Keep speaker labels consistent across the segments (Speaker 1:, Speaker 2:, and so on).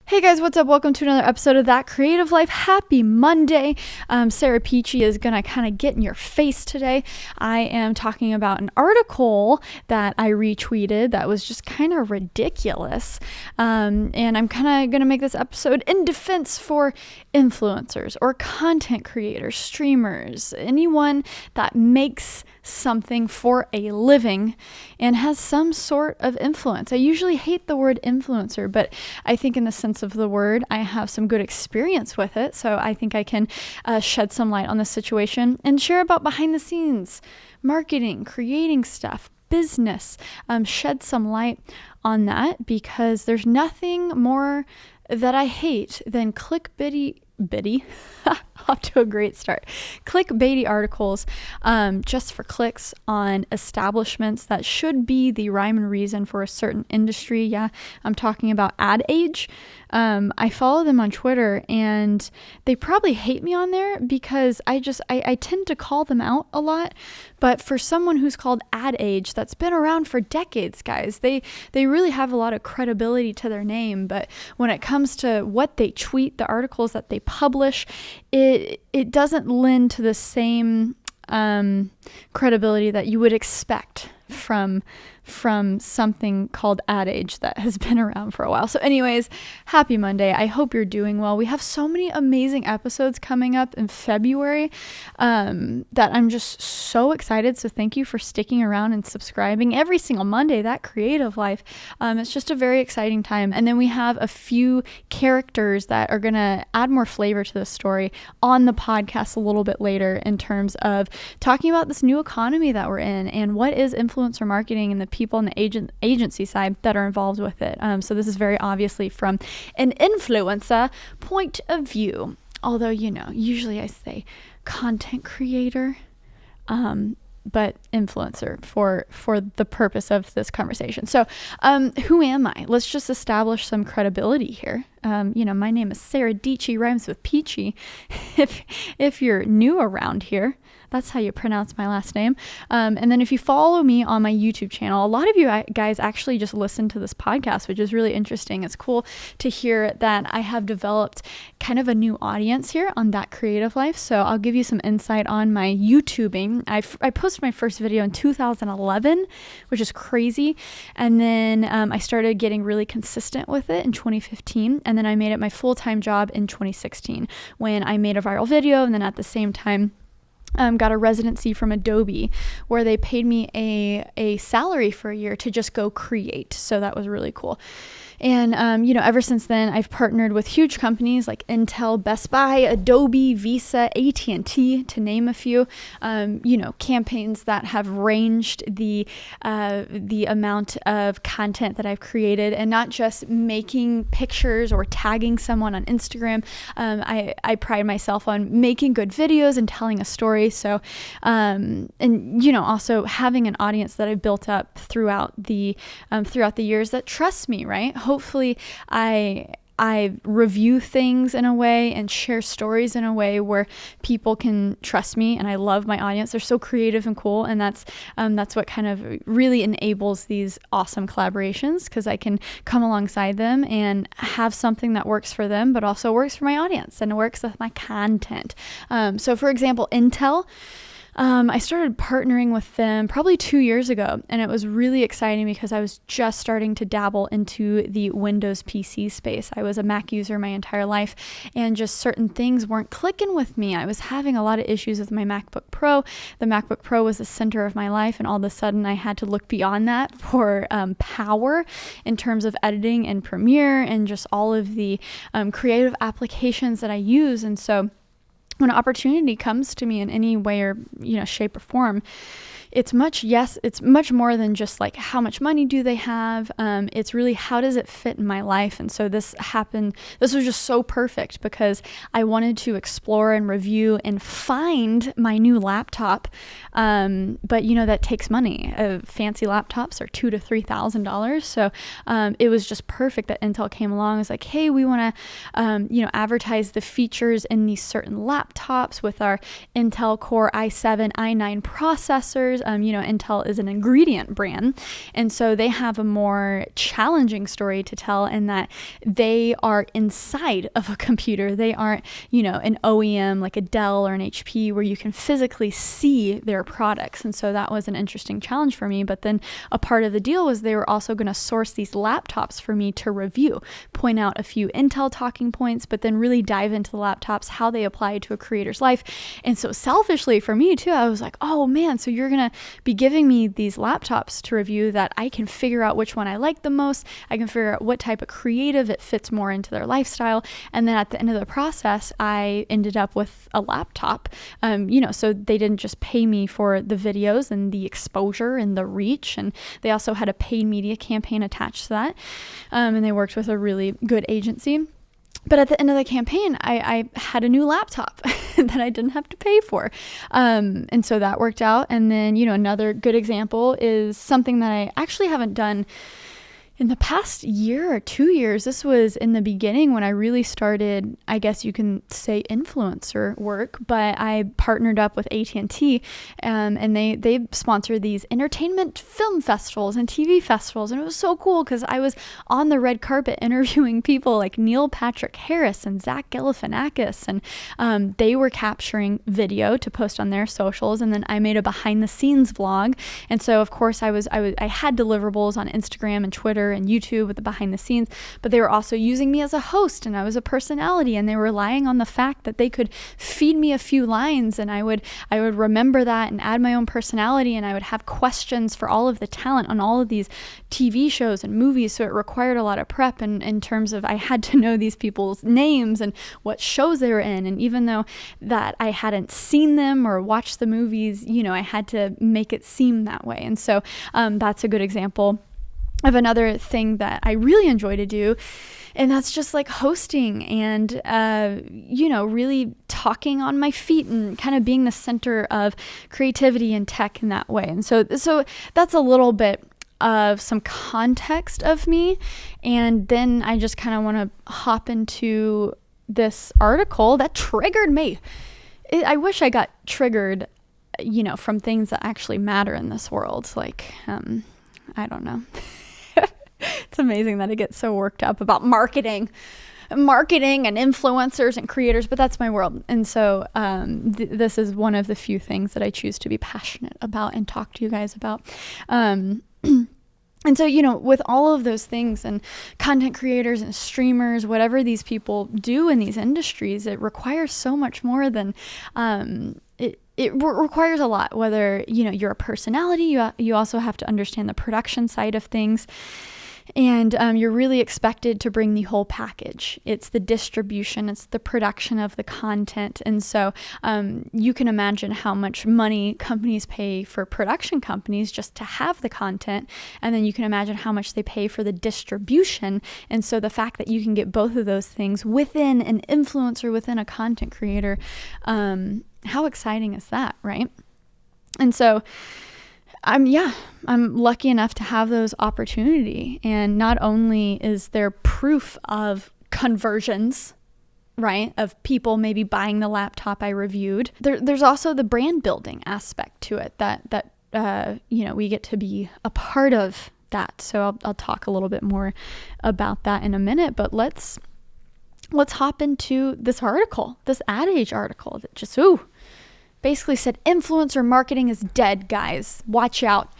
Speaker 1: Hey guys, what's up? Welcome to another episode of That Creative Life. Happy Monday. Sarah Peachy is going to kind of get in your face today. I am talking about an article that I retweeted that was just kind of ridiculous. And I'm kind of going to make this episode in defense for influencers or content creators, streamers, anyone that makes something for a living and has some sort of influence. I usually hate the word influencer, but I think in the sense of the word, I have some good experience with it. So I think I can shed some light on the situation and share about behind the scenes, marketing, creating stuff, business, shed some light on that because there's nothing more that I hate than clickbaity off to a great start. Clickbaity articles just for clicks on establishments that should be the rhyme and reason for a certain industry. Yeah, I'm talking about Ad Age. I follow them on Twitter and they probably hate me on there because I tend to call them out a lot. But for someone who's called Ad Age, that's been around for decades, guys, they really have a lot of credibility to their name. But when it comes to what they tweet, the articles that they publish, it doesn't lend to the same credibility that you would expect from something called Ad Age that has been around for a while. So anyways, happy Monday. I hope you're doing well. We have so many amazing episodes coming up in February that I'm just so excited. So thank you for sticking around and subscribing every single Monday. That Creative Life. It's just a very exciting time. And then we have a few characters that are going to add more flavor to the story on the podcast a little bit later in terms of talking about this new economy that we're in and what is influencer marketing and the people on the agency side that are involved with it. So this is very obviously from an influencer point of view. Although, usually I say content creator, but influencer for the purpose of this conversation. So who am I? Let's just establish some credibility here. My name is Sarah Dici, rhymes with Peachy. If you're new around here, that's how you pronounce my last name. And then if you follow me on my YouTube channel, a lot of you guys actually just listen to this podcast, which is really interesting. It's cool to hear that I have developed kind of a new audience here on That Creative Life. So I'll give you some insight on my YouTubing. I posted my first video in 2011, which is crazy. And then I started getting really consistent with it in 2015. And then I made it my full-time job in 2016 when I made a viral video. And then at the same time, got a residency from Adobe where they paid me a salary for a year to just go create. So that was really cool. And, ever since then, I've partnered with huge companies like Intel, Best Buy, Adobe, Visa, AT&T, to name a few, campaigns that have ranged the amount of content that I've created, and not just making pictures or tagging someone on Instagram. I pride myself on making good videos and telling a story. So, also having an audience that I've built up throughout the years that trust me, right? Hopefully I review things in a way and share stories in a way where people can trust me, and I love my audience. They're so creative and cool, and that's what kind of really enables these awesome collaborations, because I can come alongside them and have something that works for them, but also works for my audience and works with my content. So for example, Intel, I started partnering with them probably 2 years ago, and it was really exciting because I was just starting to dabble into the Windows PC space. I was a Mac user my entire life, and just certain things weren't clicking with me. I was having a lot of issues with my MacBook Pro. The MacBook Pro was the center of my life, and all of a sudden I had to look beyond that for power in terms of editing and Premiere and just all of the creative applications that I use. And so when an opportunity comes to me in any way or shape or form, it's much more than just like how much money do they have. It's really how does it fit in my life. And so this was just so perfect because I wanted to explore and review and find my new laptop. But that takes money. Fancy laptops are $2,000 to $3,000. So it was just perfect that Intel came along. It's like, hey, we want to advertise the features in these certain laptops with our Intel Core i7 i9 processors. Intel is an ingredient brand. And so they have a more challenging story to tell in that they are inside of a computer. They aren't, an OEM like a Dell or an HP where you can physically see their products. And so that was an interesting challenge for me. But then a part of the deal was they were also going to source these laptops for me to review, point out a few Intel talking points, but then really dive into the laptops, how they apply to a creator's life. And so selfishly for me too, I was like, oh man, so you're going to be giving me these laptops to review that I can figure out which one I like the most. I can figure out what type of creative it fits more into their lifestyle. And then at the end of the process, I ended up with a laptop, so they didn't just pay me for the videos and the exposure and the reach. And they also had a paid media campaign attached to that. And they worked with a really good agency. But at the end of the campaign, I had a new laptop that I didn't have to pay for. And so that worked out. And then, another good example is something that I actually haven't done in the past year or 2 years. This was in the beginning when I really started, I guess you can say, influencer work, but I partnered up with AT&T, and they sponsor these entertainment film festivals and TV festivals. And it was so cool because I was on the red carpet interviewing people like Neil Patrick Harris and Zach Galifianakis, and they were capturing video to post on their socials. And then I made a behind the scenes vlog. And so of course I had deliverables on Instagram and Twitter and YouTube with the behind the scenes, but they were also using me as a host, and I was a personality, and they were relying on the fact that they could feed me a few lines, and I would remember that and add my own personality, and I would have questions for all of the talent on all of these TV shows and movies. So it required a lot of prep, and in terms of I had to know these people's names and what shows they were in, and even though that I hadn't seen them or watched the movies, I had to make it seem that way. And so that's a good example of another thing that I really enjoy to do. And that's just like hosting and, really talking on my feet and kind of being the center of creativity and tech in that way. And so that's a little bit of some context of me. And then I just kind of want to hop into this article that triggered me. I wish I got triggered, from things that actually matter in this world. Like, I don't know. It's amazing that I get so worked up about marketing and influencers and creators, but that's my world. And so this is one of the few things that I choose to be passionate about and talk to you guys about. And so, with all of those things and content creators and streamers, whatever these people do in these industries, it requires so much more than it requires a lot. Whether, you're a personality, you also have to understand the production side of things. And you're really expected to bring the whole package. It's the distribution, it's the production of the content. And so you can imagine how much money companies pay for production companies just to have the content. And then you can imagine how much they pay for the distribution. And so the fact that you can get both of those things within an influencer, within a content creator, how exciting is that, right? And so I'm lucky enough to have those opportunity. And not only is there proof of conversions, right, of people maybe buying the laptop I reviewed, there's also the brand building aspect to it that we get to be a part of that. So I'll talk a little bit more about that in a minute, but let's hop into this article, this Ad Age article that just, basically said influencer marketing is dead, guys. Watch out.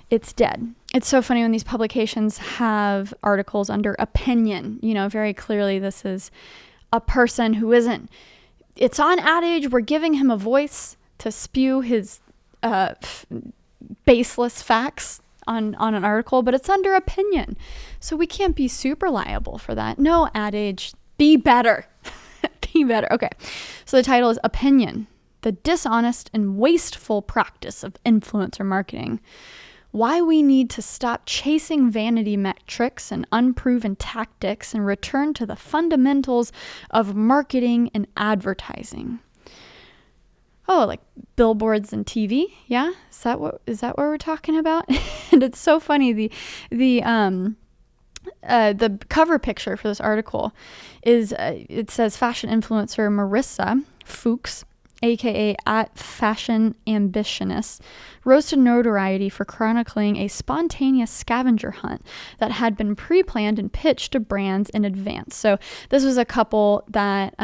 Speaker 1: It's dead. It's so funny when these publications have articles under opinion. Very clearly this is a person who isn't. It's on Ad Age. We're giving him a voice to spew his baseless facts on an article, but it's under opinion. So we can't be super liable for that. No, Ad Age, be better. Be better. Okay. So the title is Opinion: The Dishonest and Wasteful Practice of Influencer Marketing. Why we need to stop chasing vanity metrics and unproven tactics and return to the fundamentals of marketing and advertising. Oh, like billboards and TV? Yeah? Is that what we're talking about? And it's so funny. The cover picture for this article is, it says fashion influencer Marissa Fuchs aka at Fashion Ambitionist, rose to notoriety for chronicling a spontaneous scavenger hunt that had been pre-planned and pitched to brands in advance. So this was a couple that,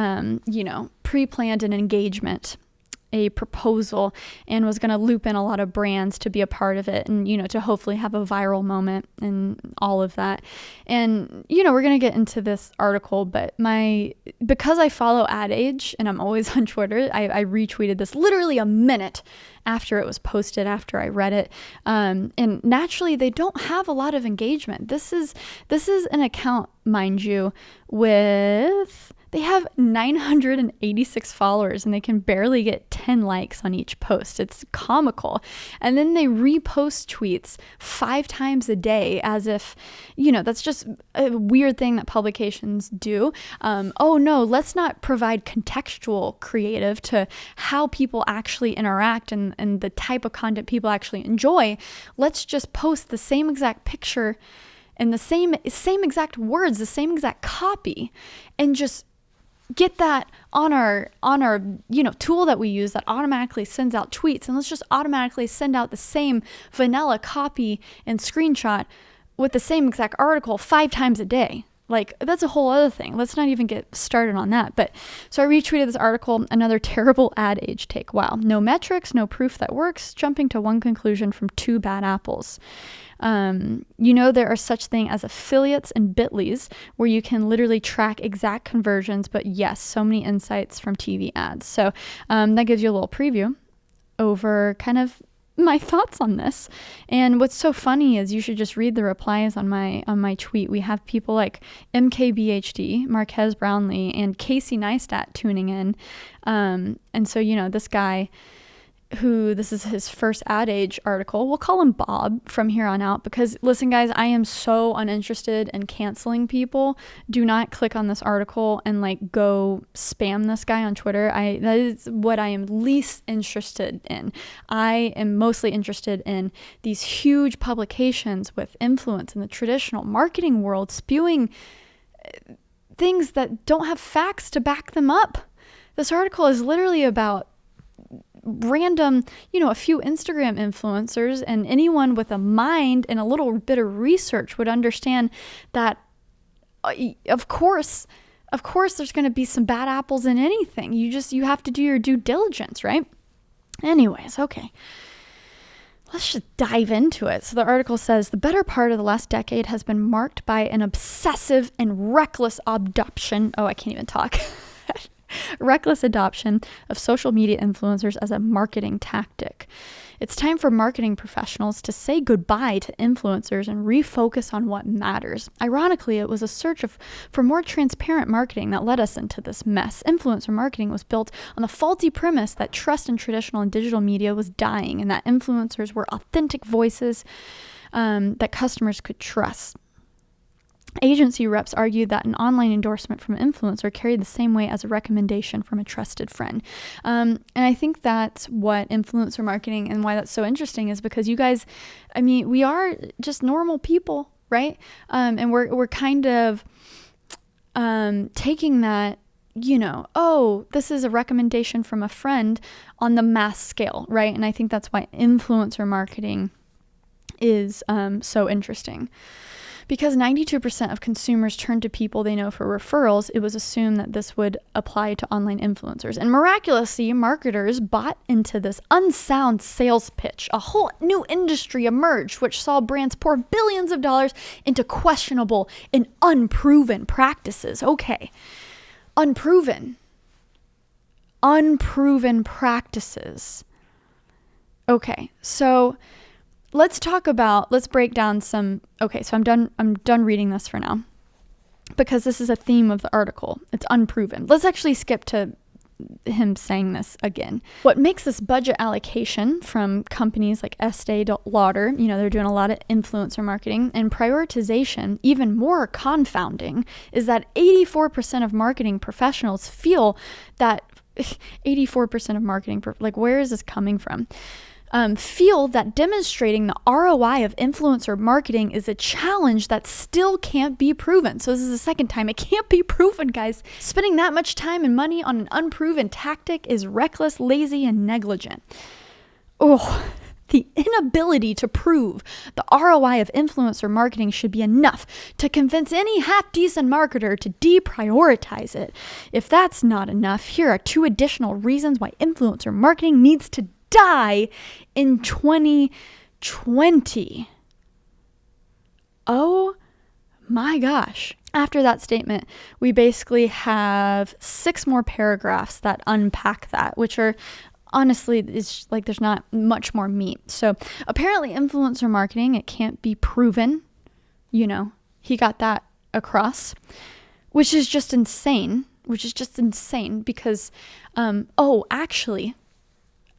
Speaker 1: pre-planned an engagement, a proposal, and was going to loop in a lot of brands to be a part of it and, to hopefully have a viral moment and all of that. And, we're going to get into this article, but because I follow Ad Age and I'm always on Twitter, I retweeted this literally a minute after it was posted, after I read it. And naturally, they don't have a lot of engagement. This is an account, mind you, they have 986 followers and they can barely get 10 likes on each post. It's comical. And then they repost tweets 5 times a day as if, that's just a weird thing that publications do. Oh no, let's not provide contextual creative to how people actually interact and the type of content people actually enjoy. Let's just post the same exact picture and the same exact words, the same exact copy, and just get that on our tool that we use that automatically sends out tweets, and let's just automatically send out the same vanilla copy and screenshot with the same exact article 5 times a day. Like, that's a whole other thing. Let's not even get started on that. But so I retweeted this article, another terrible Ad Age take. Wow, no metrics, no proof that works, jumping to one conclusion from 2 bad apples. There are such thing as affiliates and Bitleys where you can literally track exact conversions, but yes, so many insights from TV ads. So that gives you a little preview over kind of my thoughts on this. And what's so funny is you should just read the replies on my tweet. We have people like MKBHD, Marquez Brownlee, and Casey Neistat tuning in. And so, this guy, this is his first Ad Age article. We'll call him Bob from here on out because, listen, guys, I am so uninterested in canceling people. Do not click on this article and go spam this guy on Twitter. That is what I am least interested in. I am mostly interested in these huge publications with influence in the traditional marketing world spewing things that don't have facts to back them up. This article is literally about random, a few Instagram influencers, and anyone with a mind and a little bit of research would understand that of course there's going to be some bad apples in anything. You have to do your due diligence, right? Anyways, okay. Let's just dive into it. So the article says, the better part of the last decade has been marked by an obsessive and reckless adoption. Oh, I can't even talk. Reckless adoption of social media influencers as a marketing tactic. It's time for marketing professionals to say goodbye to influencers and refocus on what matters. Ironically, it was a search for more transparent marketing that led us into this mess. Influencer marketing was built on the faulty premise that trust in traditional and digital media was dying and that influencers were authentic voices that customers could trust. Agency reps argued that an online endorsement from an influencer carried the same weight as a recommendation from a trusted friend. And I think that's what influencer marketing and why that's so interesting is because you guys, we are just normal people, right? And we're kind of taking that, this is a recommendation from a friend on the mass scale, right? And I think that's why influencer marketing is so interesting. Because 92% of consumers turn to people they know for referrals, it was assumed that this would apply to online influencers. And miraculously, marketers bought into this unsound sales pitch. A whole new industry emerged, which saw brands pour billions of dollars into questionable and unproven practices. Okay, unproven practices. Okay, so let's break down some. Okay, so I'm done reading this for now because this is a theme of the article. It's unproven. Let's actually skip to him saying this again. What makes this budget allocation from companies like Estee Lauder, they're doing a lot of influencer marketing, and prioritization even more confounding is that 84% of marketing professionals feel that 84% of marketing, where is this coming from? feel that demonstrating the ROI of influencer marketing is a challenge that still can't be proven. So this is the second time it can't be proven, guys. Spending that much time and money on an unproven tactic is reckless, lazy, and negligent. Oh, the inability to prove the ROI of influencer marketing should be enough to convince any half-decent marketer to deprioritize it. If that's not enough, here are 2 additional reasons why influencer marketing needs to die in 2020. Oh my gosh. After that statement, we basically have 6 more paragraphs that unpack that, which are honestly, it's like there's not much more meat. So apparently influencer marketing, it can't be proven. You know, he got that across, which is just insane because, actually,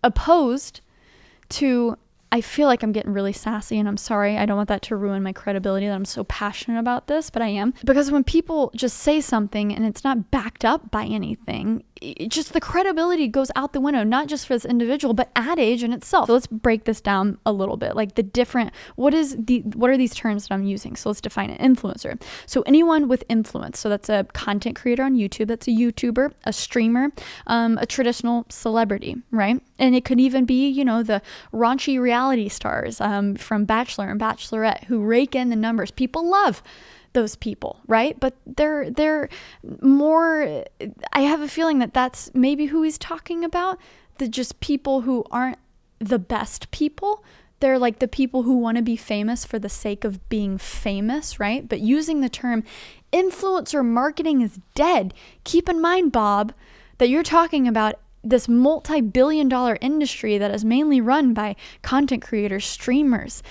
Speaker 1: opposed to, I feel like I'm getting really sassy, and I'm sorry. I don't want that to ruin my credibility that I'm so passionate about this, but I am. Because when people just say something and it's not backed up by anything, just the credibility goes out the window, not just for this individual, but Ad Age in itself. So let's break this down a little bit. Like what are these terms that I'm using? So let's define it. Influencer. So anyone with influence. So that's a content creator on YouTube. That's a YouTuber, a streamer, a traditional celebrity, right? And it could even be, the raunchy reality stars from Bachelor and Bachelorette who rake in the numbers. People love those people, right? But they're more, I have a feeling that that's maybe who he's talking about, the just people who aren't the best people. They're like the people who want to be famous for the sake of being famous, right? But using the term influencer marketing is dead. Keep in mind, Bob, that you're talking about this multi-billion-dollar industry that is mainly run by content creators, streamers,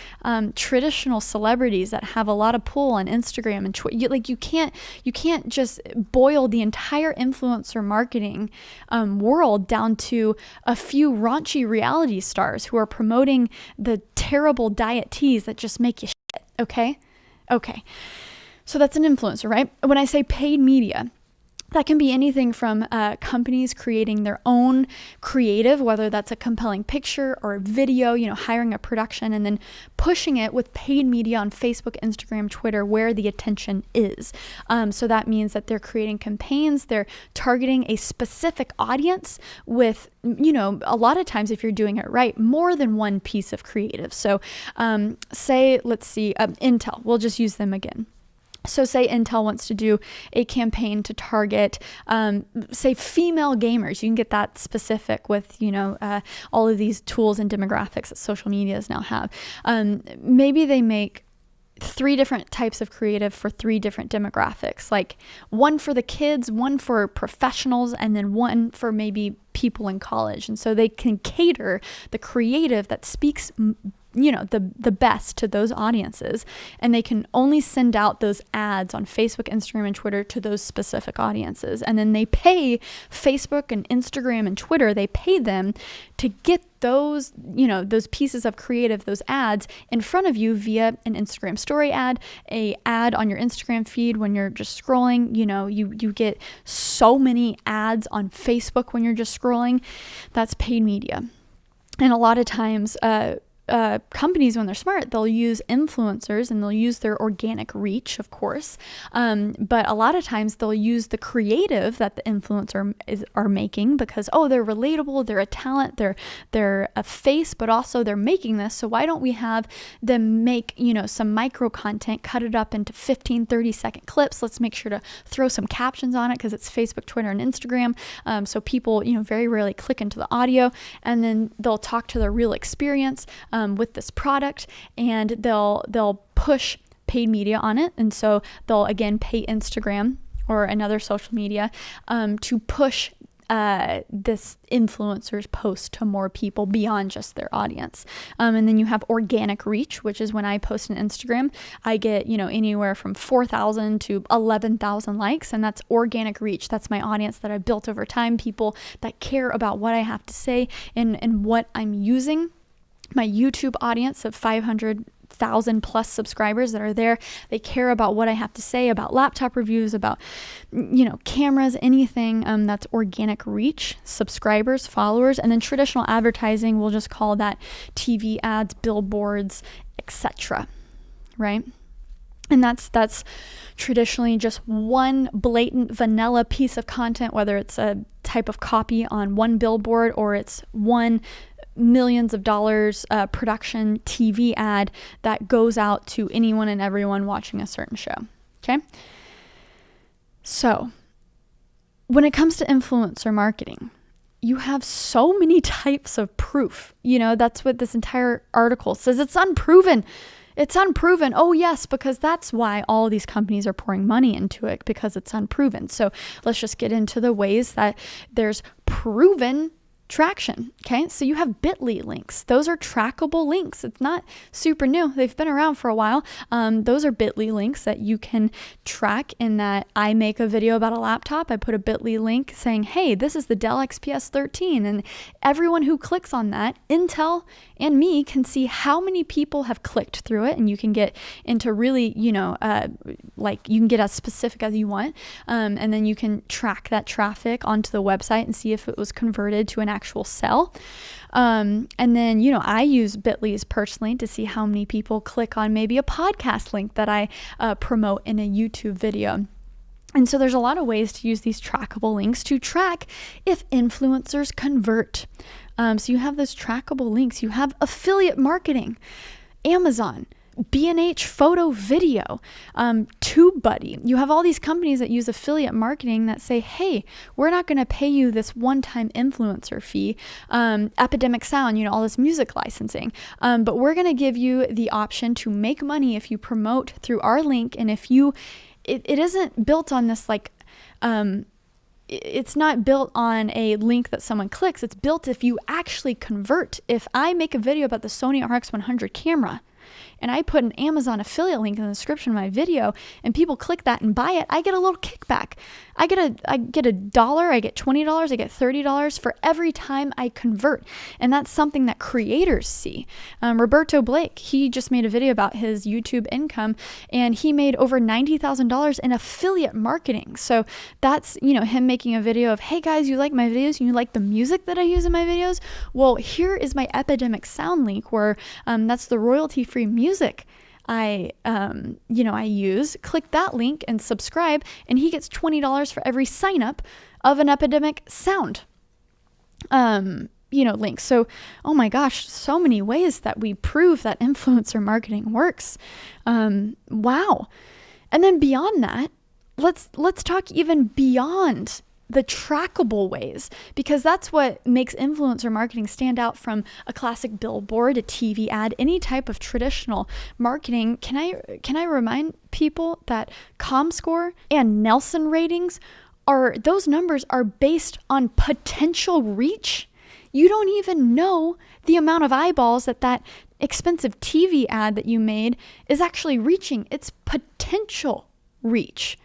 Speaker 1: traditional celebrities that have a lot of pull on Instagram and Twitter. You can't just boil the entire influencer marketing world down to a few raunchy reality stars who are promoting the terrible diet teas that just make you shit. Okay. So that's an influencer, right? When I say paid media, that can be anything from companies creating their own creative, whether that's a compelling picture or a video, hiring a production and then pushing it with paid media on Facebook, Instagram, Twitter, where the attention is. So that means that they're creating campaigns, they're targeting a specific audience with, a lot of times if you're doing it right, more than one piece of creative. So let's see, Intel, we'll just use them again. So say Intel wants to do a campaign to target, say, female gamers. You can get that specific with, all of these tools and demographics that social medias now have. Maybe they make 3 different types of creative for 3 different demographics, like one for the kids, one for professionals, and then one for maybe people in college. And so they can cater the creative that speaks the best to those audiences, and they can only send out those ads on Facebook, Instagram, and Twitter to those specific audiences. And then they pay Facebook and Instagram and Twitter, they pay them to get those, those pieces of creative, those ads in front of you via an Instagram story ad, a ad on your Instagram feed when you're just scrolling. You get so many ads on Facebook when you're just scrolling. That's paid media. And a lot of times, companies, when they're smart, they'll use influencers and they'll use their organic reach, of course. But a lot of times they'll use the creative that the influencer are making because, they're relatable, they're a talent, they're a face, but also they're making this. So why don't we have them make, some micro content, cut it up into 15, 30-second clips. Let's make sure to throw some captions on it because it's Facebook, Twitter, and Instagram. So people, very rarely click into the audio, and then they'll talk to their real experience with this product, and they'll push paid media on it. And so they'll again pay Instagram or another social media to push this influencer's post to more people beyond just their audience. And then you have organic reach, which is when I post on Instagram, I get, anywhere from 4,000 to 11,000 likes. And that's organic reach. That's my audience that I built over time, people that care about what I have to say and what I'm using. My YouTube audience of 500 1,000 plus subscribers that are there. They care about what I have to say about laptop reviews, about, cameras, anything that's organic reach, subscribers, followers. And then traditional advertising, we'll just call that TV ads, billboards, etc. Right? And that's traditionally just one blatant vanilla piece of content, whether it's a type of copy on one billboard or it's one millions of dollars production TV ad that goes out to anyone and everyone watching a certain show. Okay? So, when it comes to influencer marketing, you have so many types of proof. That's what this entire article says. It's unproven. It's unproven. Oh, yes, because that's why all these companies are pouring money into it, because it's unproven. So let's just get into the ways that there's proven traction. Okay, so you have Bitly links. Those are trackable links. It's not super new. They've been around for a while. Those are Bitly links that you can track, in that I make a video about a laptop. I put a Bitly link saying, hey, this is the Dell XPS 13. And everyone who clicks on that, Intel and me, can see how many people have clicked through it. And you can get into really, you can get as specific as you want. And then you can track that traffic onto the website and see if it was converted to an actual sell. And then, I use Bitly's personally to see how many people click on maybe a podcast link that I promote in a YouTube video. And so there's a lot of ways to use these trackable links to track if influencers convert. So you have those trackable links. You have affiliate marketing, Amazon, B&H Photo Video, TubeBuddy. You have all these companies that use affiliate marketing that say, hey, we're not going to pay you this one-time influencer fee, Epidemic Sound, all this music licensing, but we're going to give you the option to make money if you promote through our link. And if it isn't built on this it's not built on a link that someone clicks. It's built if you actually convert. If I make a video about the Sony RX100 camera, and I put an Amazon affiliate link in the description of my video, and people click that and buy it, I get a little kickback. I get $1, I get $20, I get $30 for every time I convert. And that's something that creators see. Roberto Blake, he just made a video about his YouTube income, and he made over $90,000 in affiliate marketing. So that's, him making a video of, hey guys, you like my videos? You like the music that I use in my videos? Well, here is my Epidemic Sound link, where that's the royalty-free music I use. Click that link and subscribe, and he gets $20 for every sign up of an Epidemic Sound, link. So, oh my gosh, so many ways that we prove that influencer marketing works. Wow. And then beyond that, let's talk even beyond the trackable ways, because that's what makes influencer marketing stand out from a classic billboard, a TV ad, any type of traditional marketing. Can I remind people that ComScore and Nielsen ratings those numbers are based on potential reach? You don't even know the amount of eyeballs that expensive TV ad that you made is actually reaching. It's potential reach.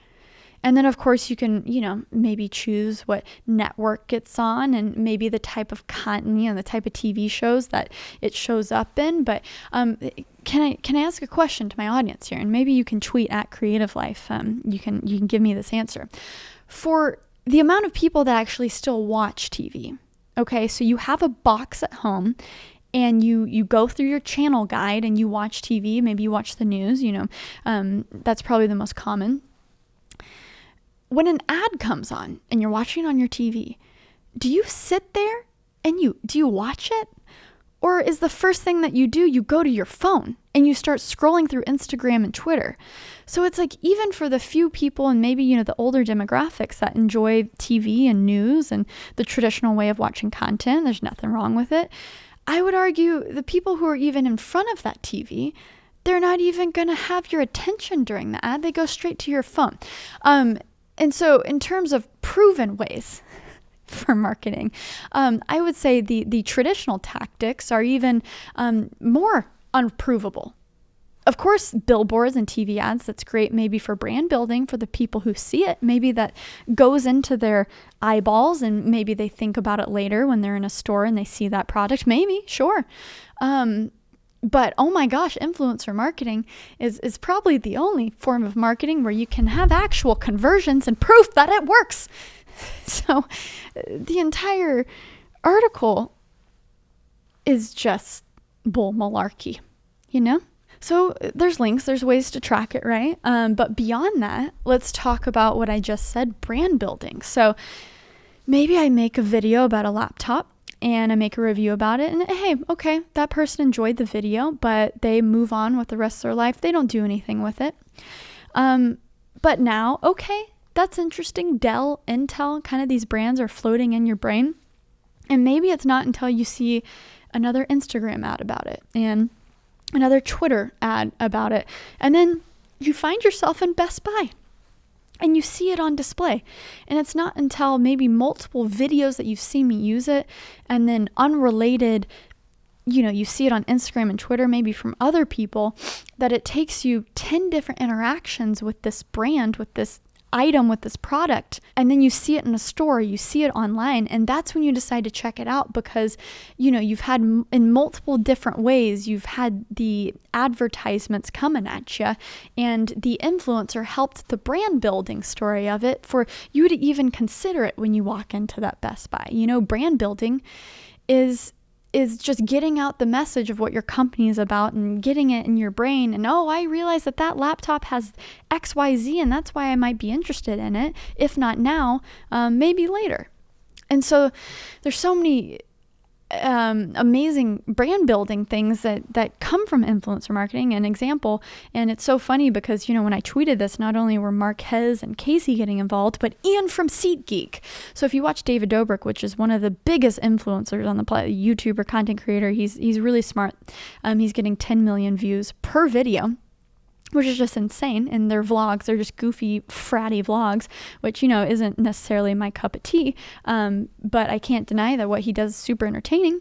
Speaker 1: And then, of course, you can, maybe choose what network it's on, and maybe the type of content, the type of TV shows that it shows up in. But can I ask a question to my audience here? And maybe you can tweet at Creative Life. You can give me this answer. For the amount of people that actually still watch TV, okay, so you have a box at home, and you go through your channel guide and you watch TV. Maybe you watch the news. That's probably the most common. When an ad comes on and you're watching it on your TV, do you sit there and do you watch it? Or is the first thing that you do, you go to your phone and you start scrolling through Instagram and Twitter? So it's like, even for the few people, and maybe, the older demographics that enjoy TV and news and the traditional way of watching content, there's nothing wrong with it. I would argue the people who are even in front of that TV, they're not even going to have your attention during the ad. They go straight to your phone. And so in terms of proven ways for marketing, I would say the traditional tactics are even more unprovable. Of course, billboards and TV ads, that's great maybe for brand building for the people who see it. Maybe that goes into their eyeballs, and maybe they think about it later when they're in a store and they see that product. Maybe, sure. But oh my gosh, influencer marketing is probably the only form of marketing where you can have actual conversions and proof that it works. So the entire article is just bull malarkey, you know? So there's links, there's ways to track it, right? But beyond that, let's talk about what I just said, brand building. So maybe I make a video about a laptop and I make a review about it, and hey, okay, that person enjoyed the video, but they move on with the rest of their life. They don't do anything with it. But now, okay, that's interesting. Dell, Intel, kind of these brands are floating in your brain. And maybe it's not until you see another Instagram ad about it and another Twitter ad about it. And then you find yourself in Best Buy and you see it on display. And it's not until maybe multiple videos that you've seen me use it, and then unrelated, you see it on Instagram and Twitter, maybe from other people, that it takes you 10 different interactions with this brand, with this item, with this product, and then you see it in a store, you see it online, and that's when you decide to check it out because you've had in multiple different ways, you've had the advertisements coming at you, and the influencer helped the brand building story of it for you to even consider it when you walk into that Best Buy. Brand building is just getting out the message of what your company is about and getting it in your brain. And, I realize that laptop has XYZ and that's why I might be interested in it. If not now, maybe later. And so there's so many amazing brand building things that come from influencer marketing. An example, and it's so funny because, when I tweeted this, not only were Marquez and Casey getting involved, but Ian from SeatGeek. So if you watch David Dobrik, which is one of the biggest influencers on the YouTuber content creator, he's really smart. He's getting 10 million views per video, which is just insane. And their vlogs, they're just goofy, fratty vlogs, which, isn't necessarily my cup of tea. But I can't deny that what he does is super entertaining.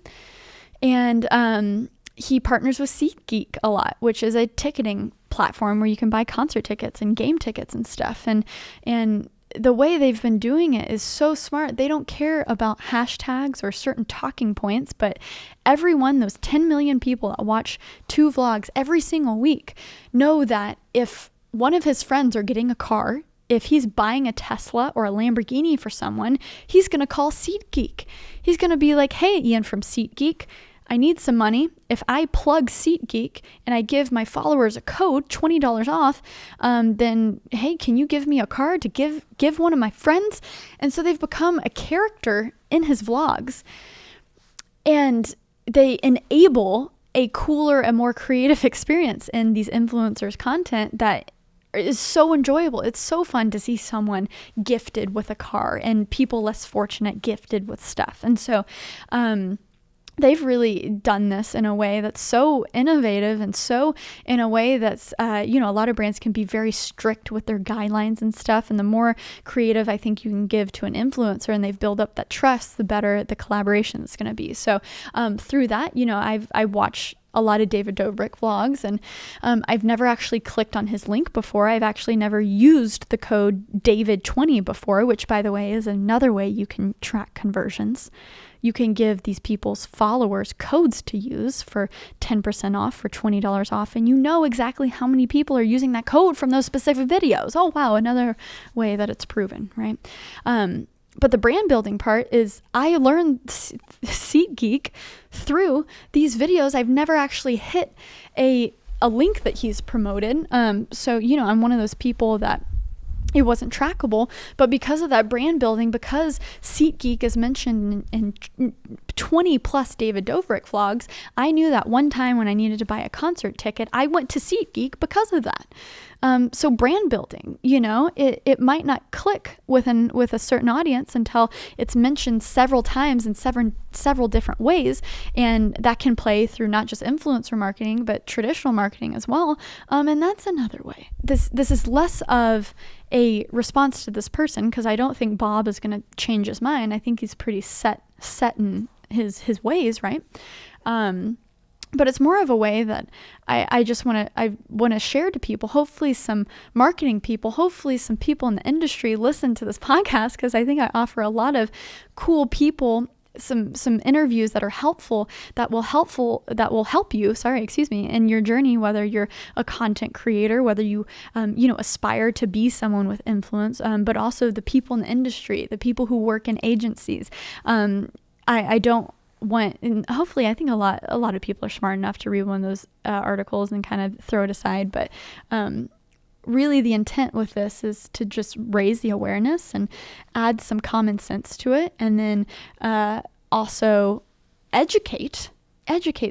Speaker 1: And he partners with SeatGeek a lot, which is a ticketing platform where you can buy concert tickets and game tickets and stuff. And the way they've been doing it is so smart. They don't care about hashtags or certain talking points, but everyone, those 10 million people that watch 2 vlogs every single week, know that if one of his friends are getting a car, if he's buying a Tesla or a Lamborghini for someone, he's going to call SeatGeek. He's going to be like, hey, Ian from SeatGeek, I need some money. If I plug SeatGeek and I give my followers a code, $20 off, then, hey, can you give me a card to give one of my friends? And so they've become a character in his vlogs. And they enable a cooler and more creative experience in these influencers' content that is so enjoyable. It's so fun to see someone gifted with a car and people less fortunate gifted with stuff. And so, they've really done this in a way that's so innovative and so in a way that's, a lot of brands can be very strict with their guidelines and stuff. And the more creative I think you can give to an influencer and they've built up that trust, the better the collaboration is going to be. So through that, I watch a lot of David Dobrik vlogs, and I've never actually clicked on his link before. I've actually never used the code David20 before, which, by the way, is another way you can track conversions. You can give these people's followers codes to use for 10% off, for $20 off, and you know exactly how many people are using that code from those specific videos. Oh, wow, another way that it's proven, right? But the brand building part is I learned SeatGeek through these videos. I've never actually hit a link that he's promoted. So, I'm one of those people that it wasn't trackable, but because of that brand building, because SeatGeek is mentioned in 20 plus David Dobrik vlogs, I knew that one time when I needed to buy a concert ticket, I went to SeatGeek because of that. So brand building, it might not click with a certain audience until it's mentioned several times in several different ways. And that can play through not just influencer marketing, but traditional marketing as well. And that's another way. This is less of a response to this person, because I don't think Bob is going to change his mind. I think he's pretty set in his ways, right? But it's more of a way that I want to share to people. Hopefully some marketing people, hopefully some people in the industry listen to this podcast, because I think I offer a lot of cool people some interviews that are helpful, that will help you, in your journey, whether you're a content creator, whether you, aspire to be someone with influence, but also the people in the industry, the people who work in agencies. I don't want, and hopefully I think a lot of people are smart enough to read one of those articles and kind of throw it aside. But really the intent with this is to just raise the awareness and add some common sense to it. And then also educate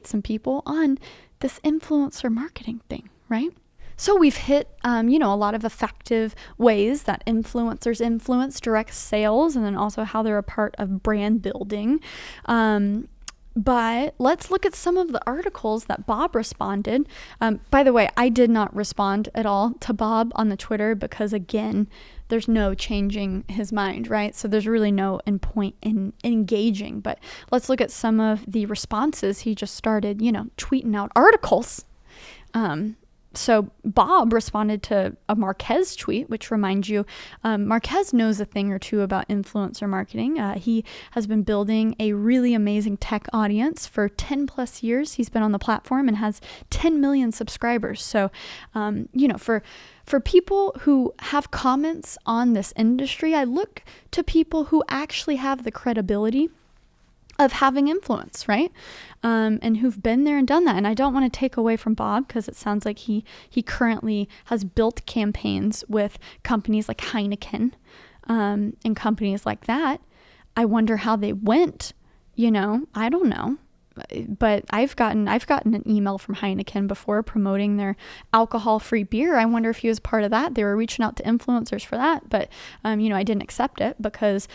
Speaker 1: some people on this influencer marketing thing, right? So we've hit, a lot of effective ways that influencers influence direct sales, and then also how they're a part of brand building. But let's look at some of the articles that Bob responded. By the way, I did not respond at all to Bob on the Twitter because, again, there's no changing his mind, right? So there's really no point in engaging. But let's look at some of the responses. He just started, tweeting out articles. So Bob responded to a Marques tweet, which reminds you, Marques knows a thing or two about influencer marketing. He has been building a really amazing tech audience for 10 plus years. He's been on the platform and has 10 million subscribers. So, for people who have comments on this industry, I look to people who actually have the credibility of having influence, right? And who've been there and done that. And I don't want to take away from Bob, because it sounds like he currently has built campaigns with companies like Heineken, and companies like that. I wonder how they went, I don't know. But I've gotten an email from Heineken before promoting their alcohol-free beer. I wonder if he was part of that. They were reaching out to influencers for that, but I didn't accept it because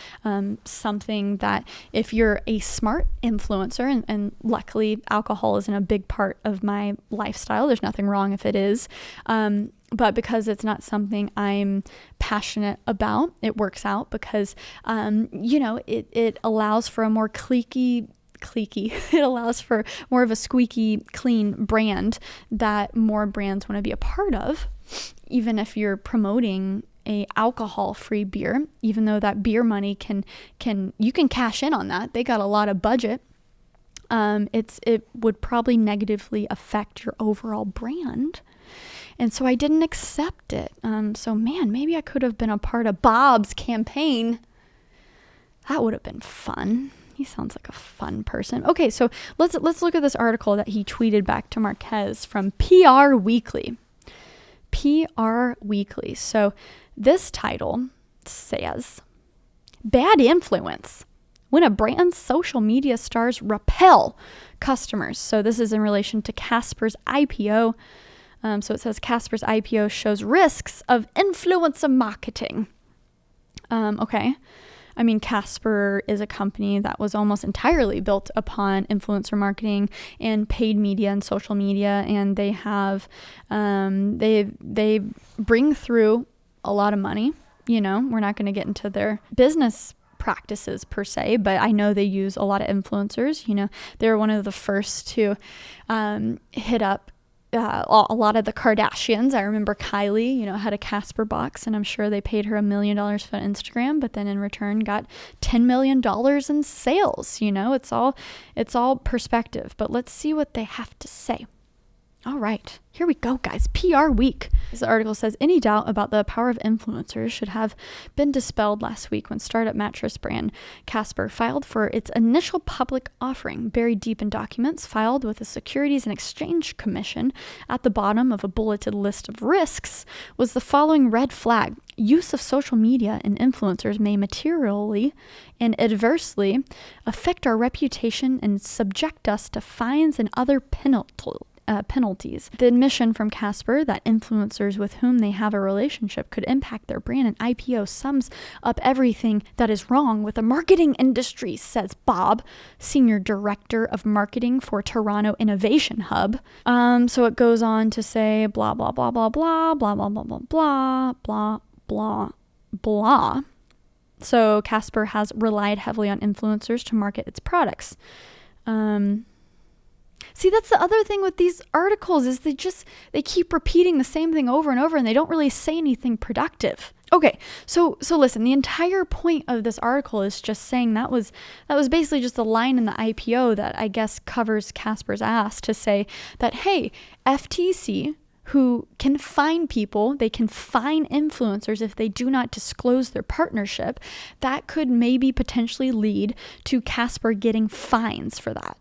Speaker 1: something that, if you're a smart influencer, and luckily alcohol isn't a big part of my lifestyle. There's nothing wrong if it is. But because it's not something I'm passionate about, it works out because, it allows for a more cliquey, it allows for more of a squeaky clean brand that more brands want to be a part of, even if you're promoting a alcohol-free beer, even though that beer money you can cash in on that. They got a lot of budget. It would probably negatively affect your overall brand. And so I didn't accept it. So man, maybe I could have been a part of Bob's campaign. That would have been fun. He sounds like a fun person. Okay, so let's look at this article that he tweeted back to Marques from PR Weekly. PR Weekly. So this title says, "Bad influence when a brand's social media stars repel customers." So this is in relation to Casper's IPO. So it says Casper's IPO shows risks of influencer marketing. Okay. I mean, Casper is a company that was almost entirely built upon influencer marketing and paid media and social media, and they have they bring through a lot of money. We're not going to get into their business practices per se, but I know they use a lot of influencers. They're one of the first to hit up a lot of the Kardashians. I remember Kylie, had a Casper box, and I'm sure they paid her $1 million for Instagram, but then in return got $10 million in sales. It's all perspective, but let's see what they have to say. All right, here we go, guys. PR Week. This article says, any doubt about the power of influencers should have been dispelled last week when startup mattress brand Casper filed for its initial public offering. Buried deep in documents filed with the Securities and Exchange Commission at the bottom of a bulleted list of risks was the following red flag. Use of social media and influencers may materially and adversely affect our reputation and subject us to fines and other penalties. The admission from Casper that influencers with whom they have a relationship could impact their brand and IPO sums up everything that is wrong with the marketing industry, says Bob, Senior Director of Marketing for Toronto Innovation Hub. So it goes on to say blah, blah, blah, blah, blah, blah, blah, blah, blah, blah, blah, blah, blah. So Casper has relied heavily on influencers to market its products. See, that's the other thing with these articles is they keep repeating the same thing over and over, and they don't really say anything productive. Okay, so listen, the entire point of this article is just saying that was basically just a line in the IPO that I guess covers Casper's ass to say that, hey, FTC, who can fine people, they can fine influencers if they do not disclose their partnership, that could maybe potentially lead to Casper getting fines for that.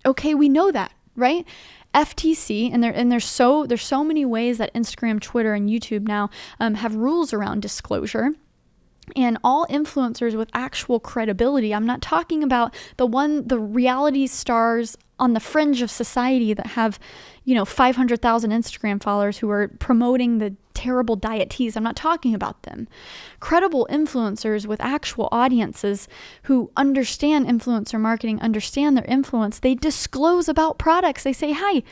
Speaker 1: Okay, we know that, right? FTC, and there's so many ways that Instagram, Twitter, and YouTube now have rules around disclosure. And all influencers with actual credibility, I'm not talking about the reality stars on the fringe of society that have, 500,000 Instagram followers who are promoting the terrible diet teas. I'm not talking about them. Credible influencers with actual audiences who understand influencer marketing, understand their influence, they disclose about products. They say, hi,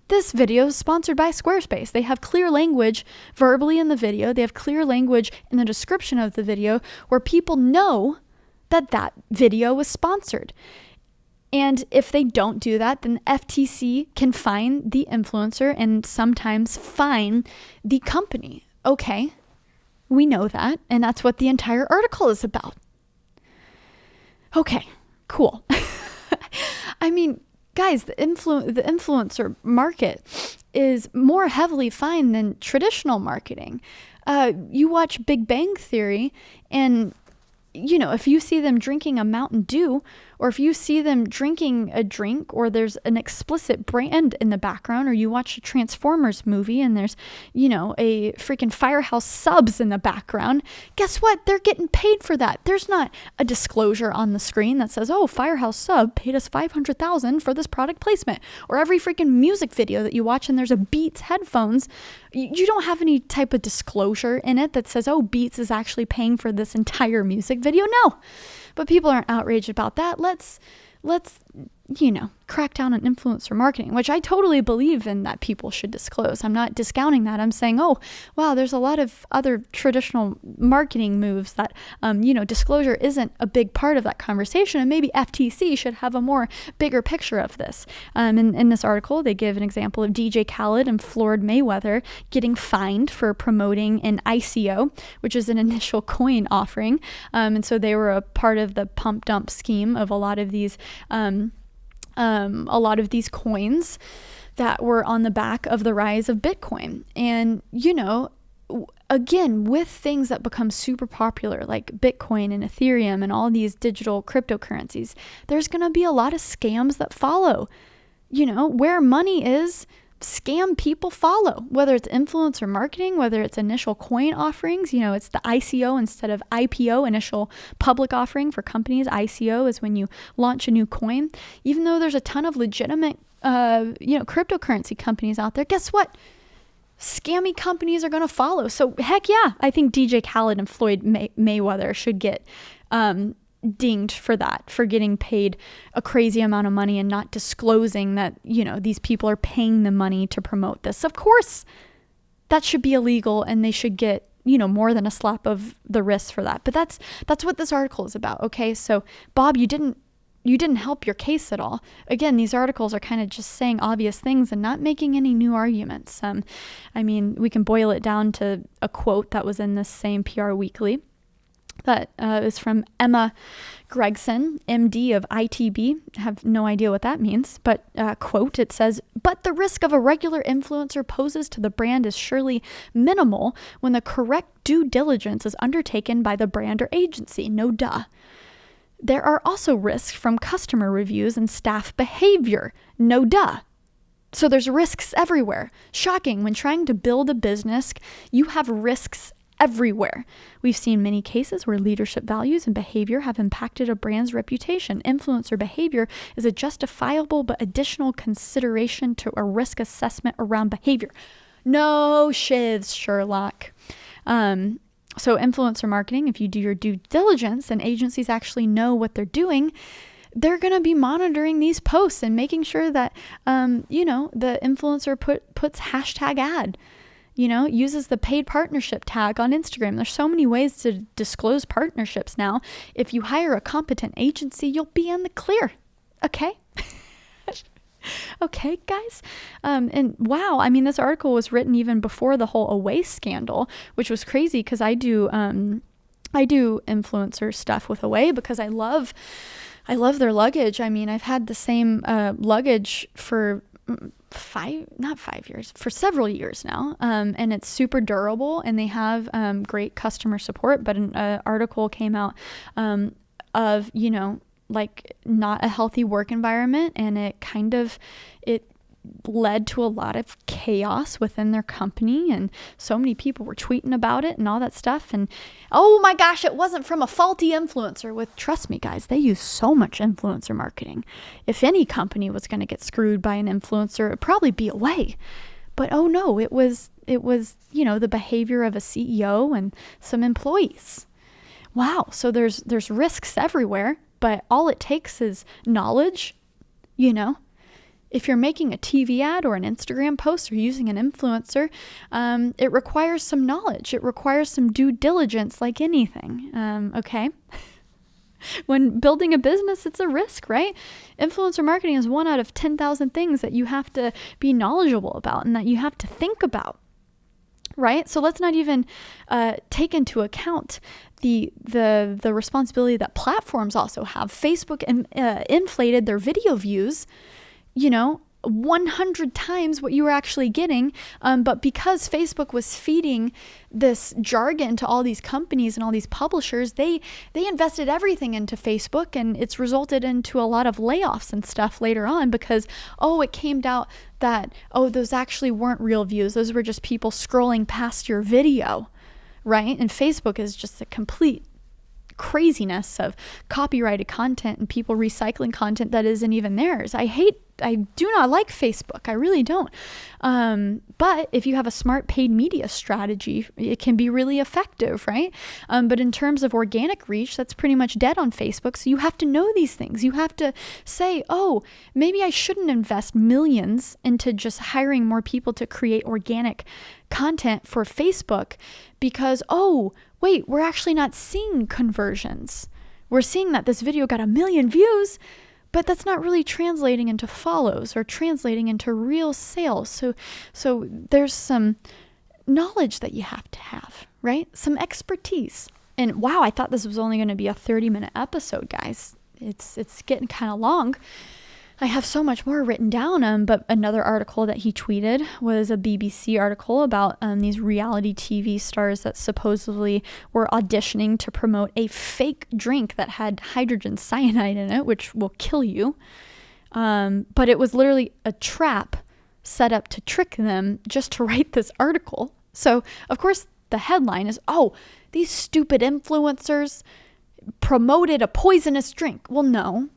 Speaker 1: this video is sponsored by Squarespace. They have clear language verbally in the video. They have clear language in the description of the video where people know that video was sponsored. And if they don't do that, then FTC can fine the influencer and sometimes fine the company. Okay, we know that, and that's what the entire article is about. Okay, cool. I mean, guys, the influencer market is more heavily fined than traditional marketing. You watch Big Bang Theory, and if you see them drinking a Mountain Dew, or if you see them drinking a drink, or there's an explicit brand in the background, or you watch a Transformers movie and there's, a freaking Firehouse Subs in the background, guess what? They're getting paid for that. There's not a disclosure on the screen that says, oh, Firehouse Sub paid us $500,000 for this product placement. Or every freaking music video that you watch and there's a Beats headphones, you don't have any type of disclosure in it that says, oh, Beats is actually paying for this entire music video. No. But people aren't outraged about that. Let's crack down on influencer marketing, which I totally believe in that people should disclose. I'm not discounting that. I'm saying, oh, wow, there's a lot of other traditional marketing moves that, disclosure isn't a big part of that conversation. And maybe FTC should have a more bigger picture of this. In this article, they give an example of DJ Khaled and Floyd Mayweather getting fined for promoting an ICO, which is an initial coin offering. And so they were a part of the pump dump scheme of a lot of these coins that were on the back of the rise of Bitcoin. And, again, with things that become super popular like Bitcoin and Ethereum and all these digital cryptocurrencies, there's going to be a lot of scams that follow. Where money is, scam people follow, whether it's influencer marketing, whether it's initial coin offerings. It's the ICO instead of IPO, initial public offering for companies. ICO is when you launch a new coin. Even though there's a ton of legitimate, cryptocurrency companies out there, guess what? Scammy companies are going to follow. So heck yeah, I think DJ Khaled and Floyd Mayweather should get dinged for that, for getting paid a crazy amount of money and not disclosing that, these people are paying the money to promote this. Of course, that should be illegal and they should get, more than a slap of the wrist for that. But that's what this article is about. Okay. So Bob, you didn't help your case at all. Again, these articles are kind of just saying obvious things and not making any new arguments. We can boil it down to a quote that was in this same PR Weekly. That is from Emma Gregson, MD of ITB. I have no idea what that means, but quote, it says, "But the risk of a regular influencer poses to the brand is surely minimal when the correct due diligence is undertaken by the brand or agency. No duh. There are also risks from customer reviews and staff behavior. No duh. So there's risks everywhere. Shocking, when trying to build a business, you have risks everywhere. We've seen many cases where leadership values and behavior have impacted a brand's reputation. Influencer behavior is a justifiable but additional consideration to a risk assessment around behavior." No shits, Sherlock. So influencer marketing, if you do your due diligence and agencies actually know what they're doing, they're going to be monitoring these posts and making sure that, the influencer puts hashtag ad, uses the paid partnership tag on Instagram. There's so many ways to disclose partnerships now. If you hire a competent agency, you'll be in the clear. Okay? Okay, guys. And wow, I mean, this article was written even before the whole Away scandal, which was crazy because I do influencer stuff with Away because I love their luggage. I mean, I've had the same luggage for not 5 years, for several years now. And it's super durable, and they have great customer support. But an article came out of, like not a healthy work environment, and it led to a lot of chaos within their company, and so many people were tweeting about it and all that stuff. And oh my gosh, it wasn't from a faulty influencer. Trust me guys, they use so much influencer marketing. If any company was going to get screwed by an influencer, it'd probably be Away. But oh no, it was the behavior of a CEO and some employees. Wow, so there's risks everywhere, but all it takes is knowledge. If you're making a TV ad or an Instagram post or using an influencer, it requires some knowledge. It requires some due diligence, like anything. Okay. When building a business, it's a risk, right? Influencer marketing is 1 out of 10,000 things that you have to be knowledgeable about and that you have to think about. Right? So let's not even take into account the responsibility that platforms also have. Facebook inflated their video views, 100 times what you were actually getting. But because Facebook was feeding this jargon to all these companies and all these publishers, they invested everything into Facebook, and it's resulted into a lot of layoffs and stuff later on because, it came out that, those actually weren't real views. Those were just people scrolling past your video, right? And Facebook is just a complete craziness of copyrighted content and people recycling content that isn't even theirs. I do not like Facebook. I really don't. But if you have a smart paid media strategy, it can be really effective, right? But in terms of organic reach, that's pretty much dead on Facebook. So you have to know these things. You have to say, maybe I shouldn't invest millions into just hiring more people to create organic content for Facebook because, wait, we're actually not seeing conversions. We're seeing that this video got 1 million views, but that's not really translating into follows or translating into real sales. So there's some knowledge that you have to have, right? Some expertise. And wow, I thought this was only going to be a 30-minute episode, guys. It's getting kind of long. I have so much more written down, but another article that he tweeted was a BBC article about these reality TV stars that supposedly were auditioning to promote a fake drink that had hydrogen cyanide in it, which will kill you. But it was literally a trap set up to trick them just to write this article. So, of course, the headline is, these stupid influencers promoted a poisonous drink. Well, no.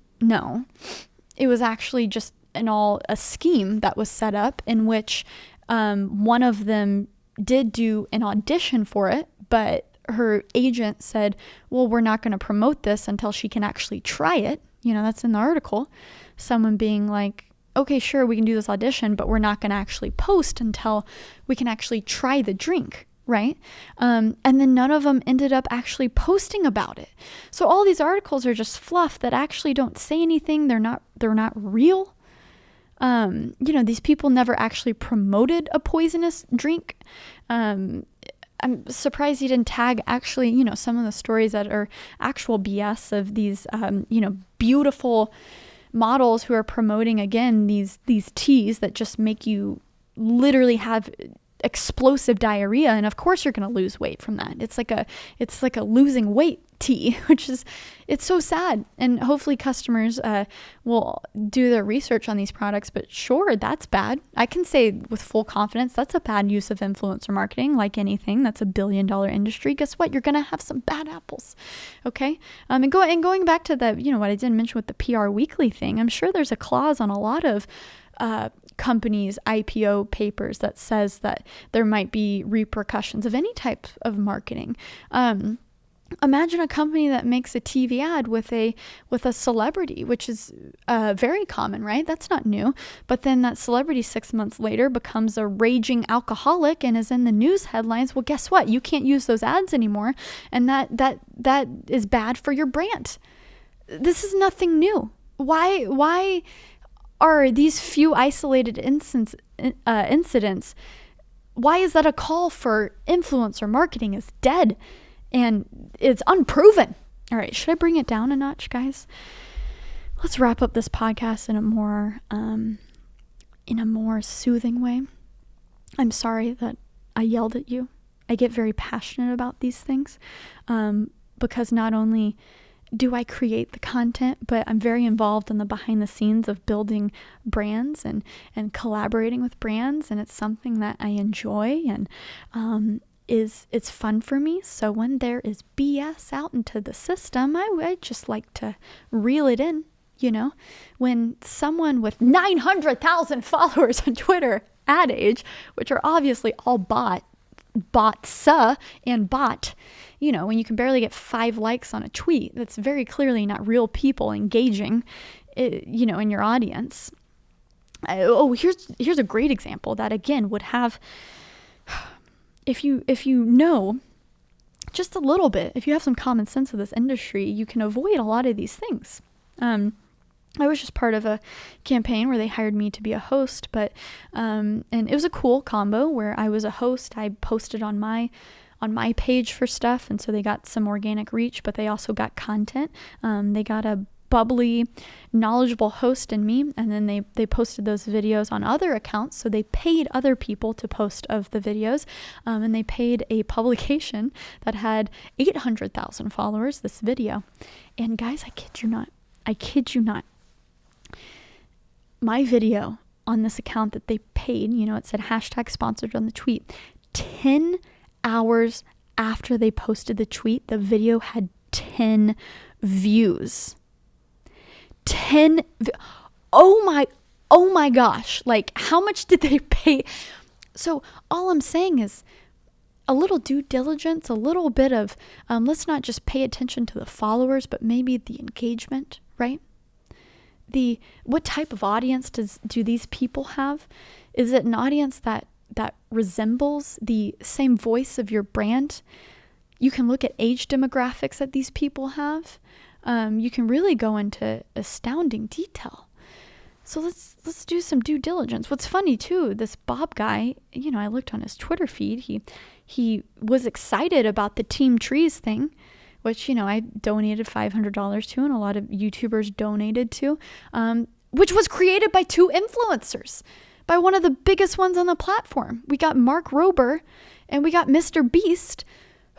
Speaker 1: It was actually just a scheme that was set up in which one of them did do an audition for it, but her agent said, well, we're not going to promote this until she can actually try it. That's in the article. Someone being like, okay, sure, we can do this audition, but we're not going to actually post until we can actually try the drink. Right? And then none of them ended up actually posting about it. So all these articles are just fluff that actually don't say anything. They're not real. These people never actually promoted a poisonous drink. I'm surprised he didn't tag actually, some of the stories that are actual BS of these, beautiful models who are promoting, again, these teas that just make you literally have explosive diarrhea, and of course you're going to lose weight from that. It's like a losing weight tea, it's so sad. And hopefully customers will do their research on these products. But sure, that's bad. I can say with full confidence that's a bad use of influencer marketing. Like anything that's a $1 billion industry, guess what? You're going to have some bad apples. Okay. And going back to the what I didn't mention with the PR Weekly thing, I'm sure there's a clause on a lot of companies' IPO papers that says that there might be repercussions of any type of marketing. Imagine a company that makes a TV ad with a celebrity, which is very common, right? That's not new. But then that celebrity 6 months later becomes a raging alcoholic and is in the news headlines. Well, guess what? You can't use those ads anymore, and that is bad for your brand. This is nothing new. Why are these few isolated incidents, why is that a call for influencer marketing is dead and it's unproven? All right, should I bring it down a notch, guys? Let's wrap up this podcast in a more soothing way. I'm sorry that I yelled at you. I get very passionate about these things because not only do I create the content, but I'm very involved in the behind the scenes of building brands and collaborating with brands, and it's something that I enjoy and it's fun for me. So when there is BS out into the system, I just like to reel it in. When someone with 900,000 followers on Twitter, Ad Age, which are obviously all bots and bot, when you can barely get 5 likes on a tweet, that's very clearly not real people engaging, in your audience. Here's a great example that again would have, if you know just a little bit, if you have some common sense of this industry, you can avoid a lot of these things. I was just part of a campaign where they hired me to be a host, and it was a cool combo where I was a host. I posted on my page for stuff, and so they got some organic reach, but they also got content. They got a bubbly, knowledgeable host in me, and then they posted those videos on other accounts, so they paid other people to post of the videos, and they paid a publication that had 800,000 followers this video. And guys, I kid you not, my video on this account that they paid, it said #sponsored on the tweet. 10 hours after they posted the tweet, the video had 10 views. Oh my gosh. Like, how much did they pay? So all I'm saying is a little due diligence, a little bit of, let's not just pay attention to the followers, but maybe the engagement, right? What type of audience do these people have? Is it an audience that resembles the same voice of your brand? You can look at age demographics that these people have. You can really go into astounding detail. So let's do some due diligence. What's funny too, this Bob guy, I looked on his Twitter feed. He was excited about the Team Trees thing, which, I donated $500 to, and a lot of YouTubers donated to, which was created by 2 influencers, by one of the biggest ones on the platform. We got Mark Rober and we got Mr. Beast,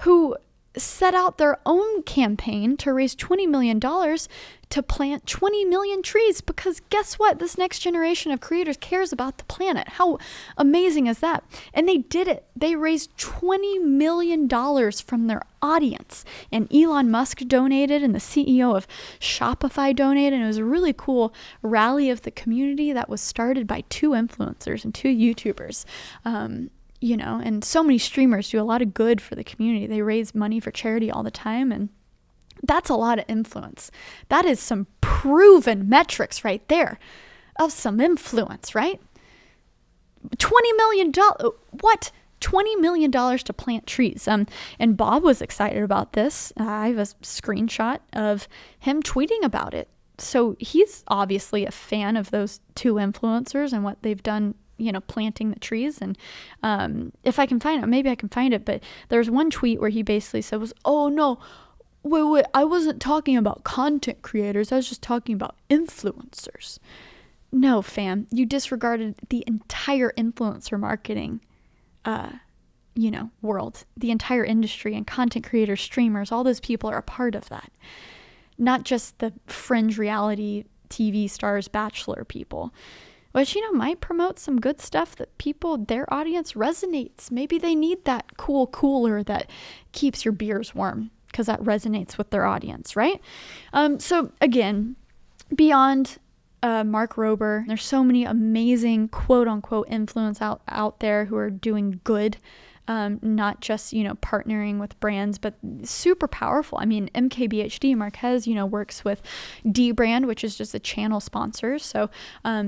Speaker 1: who set out their own campaign to raise $20 million to plant 20 million trees, because guess what? This next generation of creators cares about the planet. How amazing is that? And they did it. They raised $20 million from their audience, and Elon Musk donated, and the CEO of Shopify donated, and it was a really cool rally of the community that was started by 2 influencers and 2 YouTubers. And so many streamers do a lot of good for the community. They raise money for charity all the time, and that's a lot of influence. That is some proven metrics right there of some influence, right? $20 million. What? $20 million to plant trees. And Bob was excited about this. I have a screenshot of him tweeting about it. So he's obviously a fan of those 2 influencers and what they've done, planting the trees. And if I can find it, maybe I can find it, but there's one tweet where he basically said oh no, wait, I wasn't talking about content creators, I was just talking about influencers. No, fam, you disregarded the entire influencer marketing world, the entire industry, and content creators, streamers, all those people are a part of that. Not just the fringe reality TV stars, Bachelor people, which, might promote some good stuff that their audience resonates. Maybe they need that cool cooler that keeps your beers warm because that resonates with their audience, right? So again, beyond Mark Rober, there's so many amazing quote unquote influence out there who are doing good. Not just, partnering with brands, but super powerful. I mean, MKBHD, Marquez, works with D-Brand, which is just a channel sponsor. So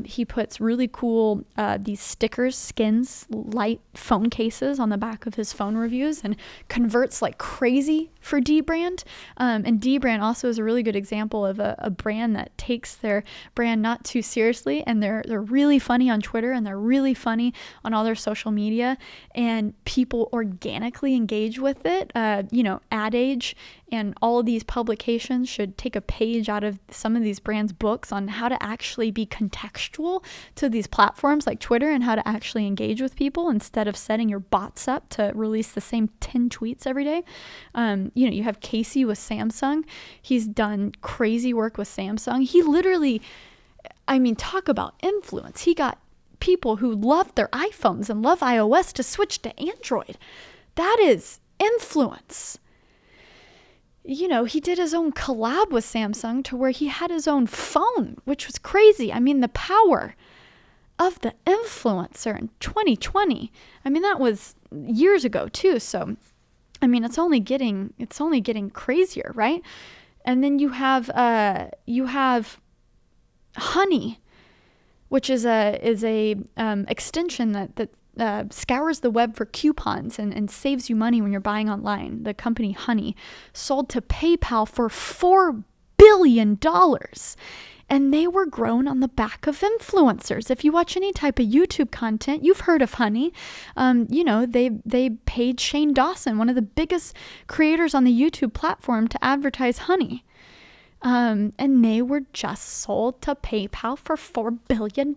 Speaker 1: he puts really cool, these stickers, skins, light phone cases on the back of his phone reviews, and converts like crazy for dbrand. And dbrand also is a really good example of a brand that takes their brand not too seriously, and they're really funny on Twitter, and they're really funny on all their social media, and people organically engage with it. Ad Age and all of these publications should take a page out of some of these brands' books on how to actually be contextual to these platforms like Twitter, and how to actually engage with people instead of setting your bots up to release the same 10 tweets every day. You have Casey with Samsung. He's done crazy work with Samsung. He literally, talk about influence. He got people who love their iPhones and love iOS to switch to Android. That is influence. He did his own collab with Samsung to where he had his own phone, which was crazy. The power of the influencer in 2020. That was years ago too. So, it's only getting crazier, right? And then you have Honey, which is a extension that scours the web for coupons and saves you money when you're buying online. The company Honey sold to PayPal for $4 billion. And they were grown on the back of influencers. If you watch any type of YouTube content, you've heard of Honey. They paid Shane Dawson, one of the biggest creators on the YouTube platform, to advertise Honey. And they were just sold to PayPal for $4 billion.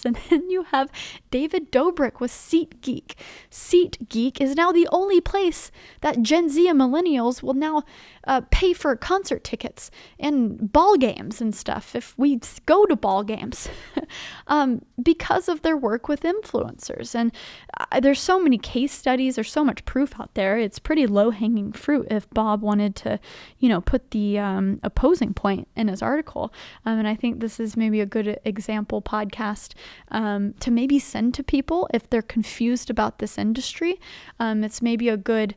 Speaker 1: And then you have David Dobrik with SeatGeek. SeatGeek is now the only place that Gen Z and millennials will now pay for concert tickets and ball games and stuff if we go to ball games because of their work with influencers. And there's so many case studies. There's so much proof out there. It's pretty low-hanging fruit if Bob wanted to, put the opposing point in his article. And I think this is maybe a good example podcast to maybe send to people if they're confused about this industry. It's maybe a good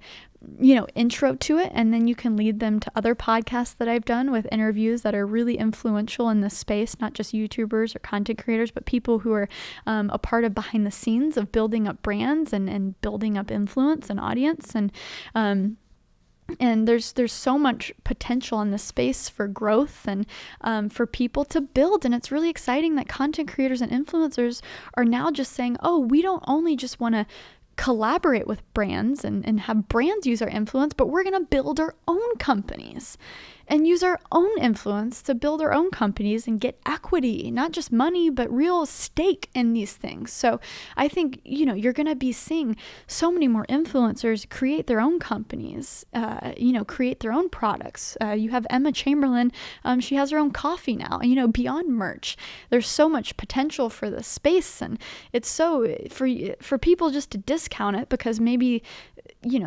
Speaker 1: intro to it, and then you can lead them to other podcasts that I've done with interviews that are really influential in this space, not just YouTubers or content creators, but people who are a part of behind the scenes of building up brands and building up influence and audience. And there's so much potential in this space for growth and for people to build. And it's really exciting that content creators and influencers are now just saying, oh, we don't only just want to collaborate with brands and have brands use our influence, but we're going to build our own companies and use our own influence to build our own companies and get equity, not just money, but real stake in these things. So I think, you're going to be seeing so many more influencers create their own companies, create their own products. You have Emma Chamberlain. She has her own coffee now, beyond merch. There's so much potential for this space. And it's so for people just to discount it because maybe,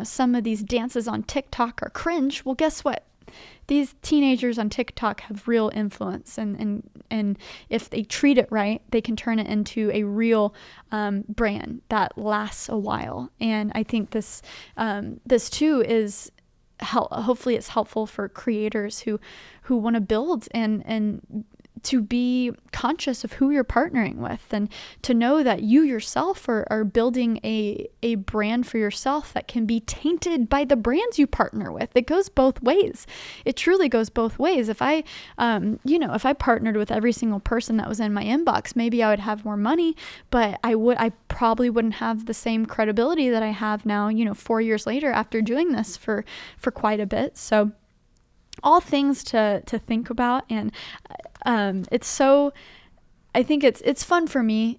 Speaker 1: some of these dances on TikTok are cringe. Well, guess what? These teenagers on TikTok have real influence, and if they treat it right, they can turn it into a real brand that lasts a while. And I think this too is hopefully it's helpful for creators who want to build and to be conscious of who you're partnering with, and to know that you yourself are building a brand for yourself that can be tainted by the brands you partner with. It goes both ways. It truly goes both ways. If I partnered with every single person that was in my inbox, maybe I would have more money, but I probably wouldn't have the same credibility that I have now, 4 years later after doing this for quite a bit. So all things to think about. And I think it's fun for me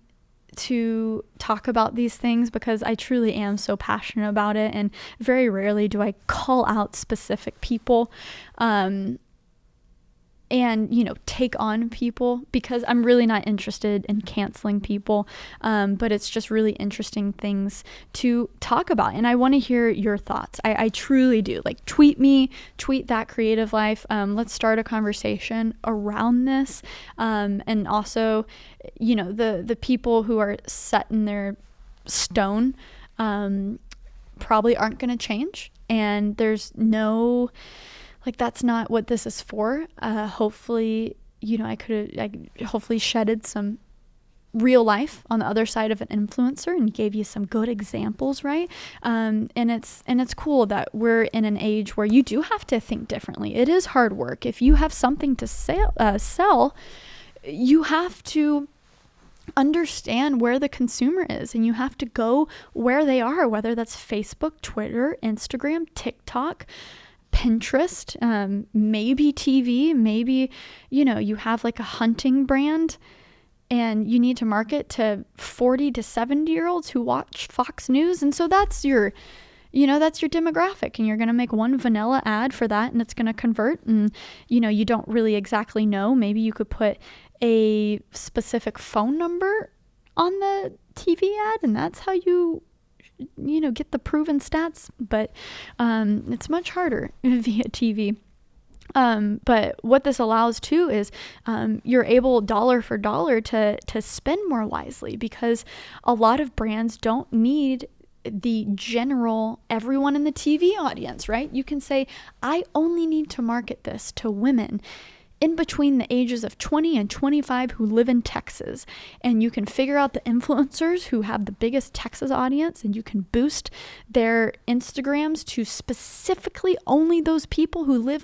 Speaker 1: to talk about these things because I truly am so passionate about it, and very rarely do I call out specific people and take on people, because I'm really not interested in canceling people, but it's just really interesting things to talk about, and I want to hear your thoughts. I truly do. Like, tweet me, tweet That Creative Life. Let's start a conversation around this, and also the people who are set in their stone probably aren't going to change, and there's no, that's not what this is for. Hopefully, I hopefully shedded some real life on the other side of an influencer and gave you some good examples, right? And it's cool that we're in an age where you do have to think differently. It is hard work. If you have something to sell, you have to understand where the consumer is, and you have to go where they are, whether that's Facebook, Twitter, Instagram, TikTok, Pinterest, maybe TV, maybe, you have like a hunting brand and you need to market to 40 to 70 year olds who watch Fox News. And so that's your demographic, and you're going to make one vanilla ad for that and it's going to convert. And, you don't really exactly know. Maybe you could put a specific phone number on the TV ad and that's how you get the proven stats, but it's much harder via TV. But what this allows too is you're able dollar for dollar to spend more wisely, because a lot of brands don't need the general everyone in the TV audience, right? You can say, I only need to market this to women in between the ages of 20 and 25 who live in Texas. And you can figure out the influencers who have the biggest Texas audience, and you can boost their Instagrams to specifically only those people who live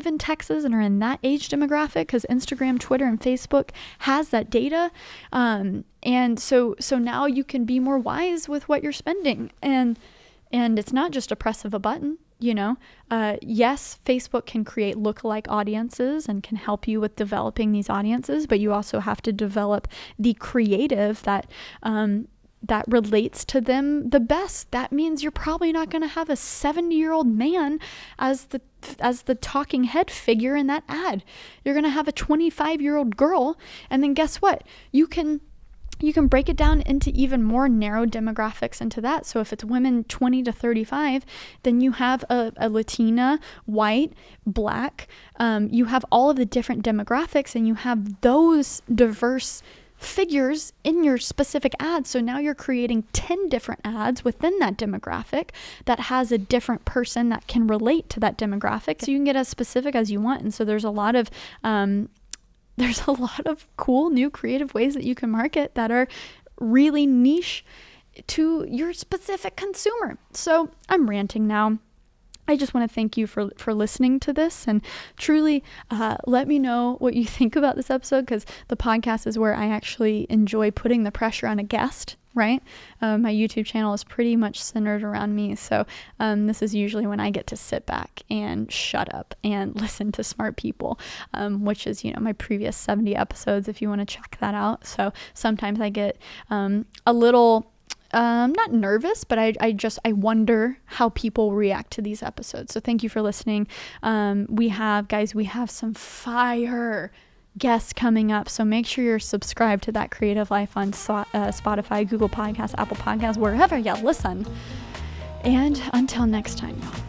Speaker 1: in Texas and are in that age demographic, because Instagram, Twitter, and Facebook has that data. And so now you can be more wise with what you're spending. And it's not just a press of a button. Yes, Facebook can create lookalike audiences and can help you with developing these audiences, but you also have to develop the creative that relates to them the best. That means you're probably not going to have a 70-year-old man as the talking head figure in that ad. You're going to have a 25-year-old girl, and then guess what? You can break it down into even more narrow demographics into that. So if it's women 20 to 35, then you have a Latina, white, black. You have all of the different demographics, and you have those diverse figures in your specific ads. So now you're creating 10 different ads within that demographic that has a different person that can relate to that demographic. So you can get as specific as you want. And so there's a lot of cool new creative ways that you can market that are really niche to your specific consumer. So I'm ranting now. I just want to thank you for listening to this, and truly let me know what you think about this episode, because the podcast is where I actually enjoy putting the pressure on a guest, right? My YouTube channel is pretty much centered around me. So this is usually when I get to sit back and shut up and listen to smart people, which is, my previous 70 episodes, if you want to check that out. So sometimes I get a little not nervous, but I wonder how people react to these episodes. So thank you for listening. We have some fire guests coming up, so make sure you're subscribed to That Creative Life on Spotify, Google Podcasts, Apple Podcasts, wherever you listen. And until next time, y'all.